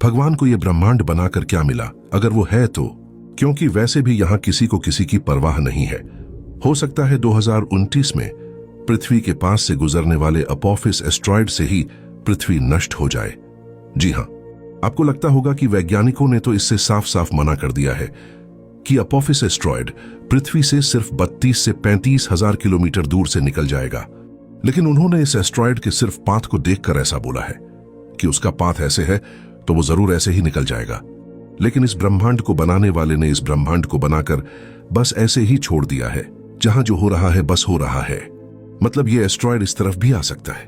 भगवान को यह ब्रह्मांड बनाकर क्या मिला, अगर वो है तो? क्योंकि वैसे भी यहां किसी को किसी की परवाह नहीं है। हो सकता है 2029 में पृथ्वी के पास से गुजरने वाले अपोफिस एस्ट्रॉयड से ही पृथ्वी नष्ट हो जाए। जी हां, आपको लगता होगा कि वैज्ञानिकों ने तो इससे साफ साफ मना कर दिया है कि अपोफिस एस्ट्रॉयड पृथ्वी से सिर्फ 32 से 35 हजार किलोमीटर दूर से निकल जाएगा। लेकिन उन्होंने इस एस्ट्रॉयड के सिर्फ पाथ को देखकर ऐसा बोला है कि उसका पाथ ऐसे है तो वो जरूर ऐसे ही निकल जाएगा। लेकिन इस ब्रह्मांड को बनाने वाले ने इस ब्रह्मांड को बनाकर बस ऐसे ही छोड़ दिया है, जहां जो हो रहा है बस हो रहा है। मतलब ये एस्ट्रॉयड इस तरफ भी आ सकता है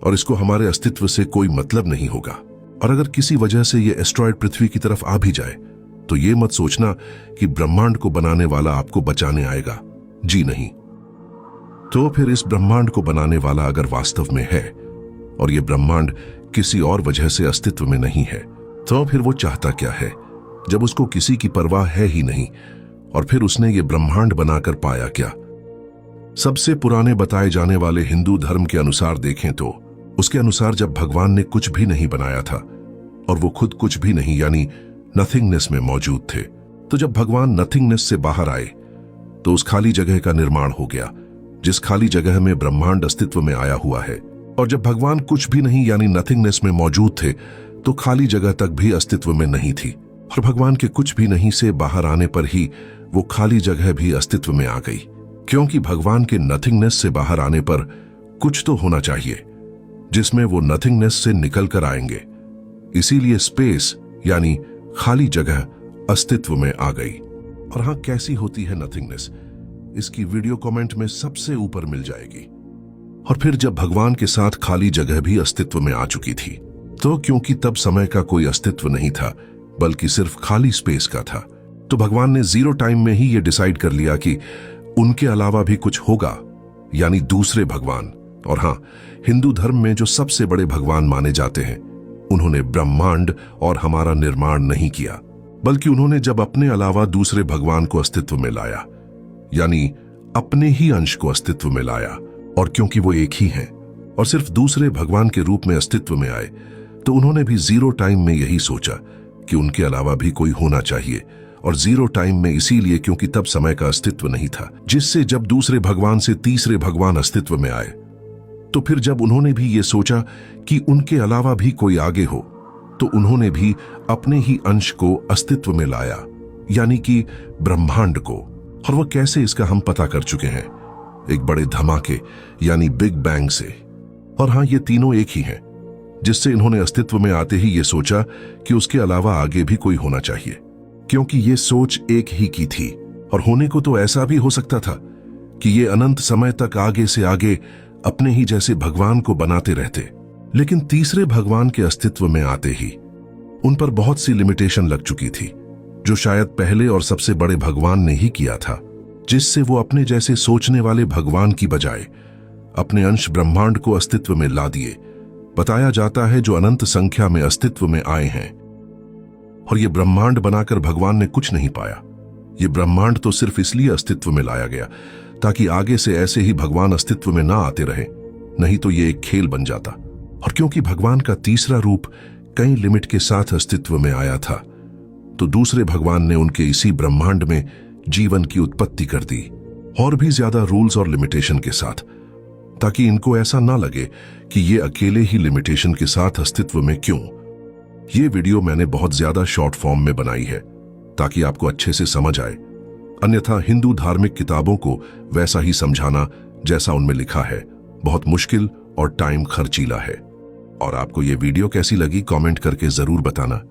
और इसको हमारे अस्तित्व से कोई मतलब नहीं होगा। और अगर किसी वजह से ये एस्ट्रॉयड पृथ्वी की तरफ आ भी जाए तो ये मत सोचना कि ब्रह्मांड को बनाने वाला आपको बचाने आएगा। जी नहीं। तो फिर इस ब्रह्मांड को बनाने वाला अगर वास्तव में है और ये ब्रह्मांड किसी और वजह से अस्तित्व में नहीं है, तो फिर वो चाहता क्या है जब उसको किसी की परवाह है ही नहीं? और फिर उसने ये ब्रह्मांड बनाकर पाया क्या? सबसे पुराने बताए जाने वाले हिंदू धर्म के अनुसार देखें तो उसके अनुसार जब भगवान ने कुछ भी नहीं बनाया था और वो खुद कुछ भी नहीं यानी नथिंगनेस में मौजूद थे, तो जब भगवान नथिंगनेस से बाहर आए तो उस खाली जगह का निर्माण हो गया जिस खाली जगह में ब्रह्मांड अस्तित्व में आया हुआ है। और जब भगवान कुछ भी नहीं यानी नथिंगनेस में मौजूद थे तो खाली जगह तक भी अस्तित्व में नहीं थी। और भगवान के कुछ भी नहीं से बाहर आने पर ही वो खाली जगह भी अस्तित्व में आ गई, क्योंकि भगवान के नथिंगनेस से बाहर आने पर कुछ तो होना चाहिए जिसमें वो नथिंगनेस से निकल कर आएंगे। इसीलिए स्पेस यानी खाली जगह अस्तित्व में आ गई। और हां, कैसी होती है नथिंगनेस, इसकी वीडियो कमेंट में सबसे ऊपर मिल जाएगी। और फिर जब भगवान के साथ खाली जगह भी अस्तित्व में आ चुकी थी, तो क्योंकि तब समय का कोई अस्तित्व नहीं था बल्कि सिर्फ खाली स्पेस का था, तो भगवान ने जीरो टाइम में ही ये डिसाइड कर लिया कि उनके अलावा भी कुछ होगा, यानी दूसरे भगवान। और हां, हिंदू धर्म में जो सबसे बड़े भगवान माने जाते हैं, उन्होंने ब्रह्मांड और हमारा निर्माण नहीं किया, बल्कि उन्होंने जब अपने अलावा दूसरे भगवान को अस्तित्व में लाया, यानी अपने ही अंश को अस्तित्व में लाया। और क्योंकि वो एक ही हैं और सिर्फ दूसरे भगवान के रूप में अस्तित्व में आए, तो उन्होंने भी जीरो टाइम में यही सोचा कि उनके अलावा भी कोई होना चाहिए। और जीरो टाइम में इसीलिए क्योंकि तब समय का अस्तित्व नहीं था, जिससे जब दूसरे भगवान से तीसरे भगवान अस्तित्व में आए, तो फिर जब उन्होंने भी ये सोचा कि उनके अलावा भी कोई आगे हो, तो उन्होंने भी अपने ही अंश को अस्तित्व में लाया, यानी कि ब्रह्मांड को। और वह कैसे, इसका हम पता कर चुके हैं, एक बड़े धमाके यानी बिग बैंग से। और हां, ये तीनों एक ही हैं, जिससे इन्होंने अस्तित्व में आते ही ये सोचा कि उसके अलावा आगे भी कोई होना चाहिए, क्योंकि ये सोच एक ही की थी। और होने को तो ऐसा भी हो सकता था कि ये अनंत समय तक आगे से आगे अपने ही जैसे भगवान को बनाते रहते। लेकिन तीसरे भगवान के अस्तित्व में आते ही उन पर बहुत सी लिमिटेशन लग चुकी थी, जो शायद पहले और सबसे बड़े भगवान ने ही किया था, जिससे वो अपने जैसे सोचने वाले भगवान की बजाय अपने अंश ब्रह्मांड को अस्तित्व में ला दिए। बताया जाता है जो अनंत संख्या में अस्तित्व में आए हैं। और ये ब्रह्मांड बनाकर भगवान ने कुछ नहीं पाया। ये ब्रह्मांड तो सिर्फ इसलिए अस्तित्व में लाया गया ताकि आगे से ऐसे ही भगवान अस्तित्व में ना आते रहे, नहीं तो ये एक खेल बन जाता। और क्योंकि भगवान का तीसरा रूप कई लिमिट के साथ अस्तित्व में आया था, तो दूसरे भगवान ने उनके इसी ब्रह्मांड में जीवन की उत्पत्ति कर दी, और भी ज्यादा रूल्स और लिमिटेशन के साथ, ताकि इनको ऐसा ना लगे कि ये अकेले ही लिमिटेशन के साथ अस्तित्व में क्यों। ये वीडियो मैंने बहुत ज्यादा शॉर्ट फॉर्म में बनाई है ताकि आपको अच्छे से समझ आए, अन्यथा हिंदू धार्मिक किताबों को वैसा ही समझाना जैसा उनमें लिखा है बहुत मुश्किल और टाइम खर्चीला है। और आपको ये वीडियो कैसी लगी कमेंट करके जरूर बताना।